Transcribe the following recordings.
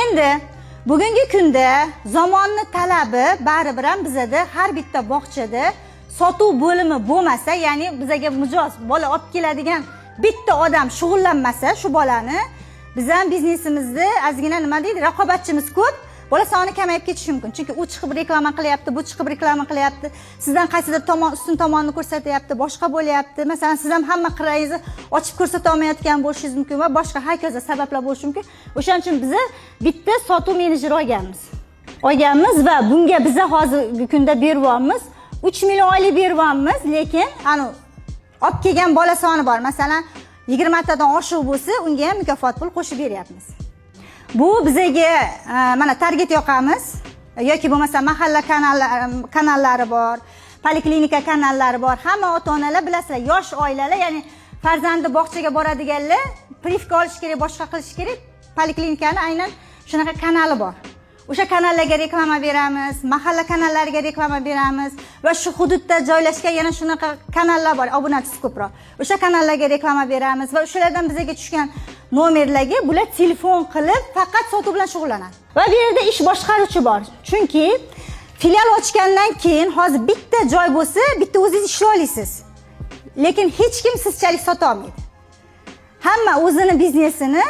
Endi bugungi kunda zamonning talabi baribir ham bizada har bitta bog'chada sotuv bo'limi bo'lmasa, ya'ni bizga mijoz bola olib keladigan bitta odam shug'ullanmasa shu bolani, biz ham biznesimizda ozgina nima deydi, raqobatchimiz ko'p, bola soni kamayib ketishi mumkin. Chunki u chiqib reklama qilyapti, bu chiqib reklama qilyapti, sizdan qaysidir tomon ustun tomonni ko'rsatyapti, boshqa bo'lyapti. Masalan, siz ham hamma qirangizni ochib ko'rsata olmayotgan bo'lishingiz mumkin va boshqa hokazo sabablar bo'lishi mumkin. O'shaning uchun biz bitta sotuv menejeri olganmiz va bunga biz hozirgi kunda beryapmiz. 3 million oylik beryapmiz, lekin ana olib kelgan bola soni bor. Masalan, 20 tadan oshiq bo'lsa, unga ham mukofot pul qo'shib beryapmiz. Bu bizga mana target yoqamiz yoki bo'lmasa mahalla kanallari bor, poliklinika kanallari bor. Hamma ota-onalar bilasizlar, yosh oilalar, ya'ni farzandi bog'chaga boradiganlar privka olish kerak, boshqa qilish kerak. Poliklinikani aynan shunaqa kanali bor. O'sha kanallarga reklama beramiz, mahalla kanallariga reklama beramiz va shu hududda joylashgan yana shunaqa kanallar bor, obunachisi ko'proq. O'sha kanallarga reklama beramiz va o'shalardan bizga tushgan nomerlarga bular telefon qilib faqat sotuv bilan shug'ullanadi. Va bu yerda ish boshqaruvchi bor. Chunki filial ochgandan keyin hozir bitta joy bo'lsa, bitta o'zingiz ishlay olasiz. Lekin hech kim sizchalik sota olmaydi. Hamma o'zini biznesini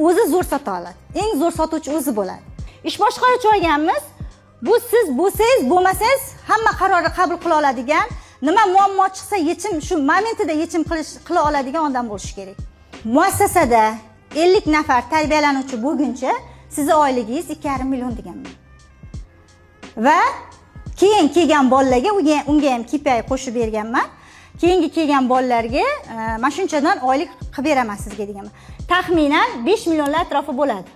o'zi zo'r sota oladi. Eng zo'r sotuvchi o'zi bo'ladi. Ish boshqaruvchi olganmiz. Bu siz bo'lsangiz, bo'lmasangiz hamma qarorni qabul qila oladigan, nima muammo chiqsa yechim shu momentida yechim qila oladigan odam bo'lish kerak. Muassasada 50 nafar tarbiyalanuvchi bo'lguncha sizning oyligingiz 2,5 million deganman. Va keyin kelgan bolalarga unga ham KPI qo'shib berganman. Keyingi kelgan bolalarga mana shunchadan oylik qilib beraman sizga deganman. Taxminan 5 millionlar atrofi bo'ladi.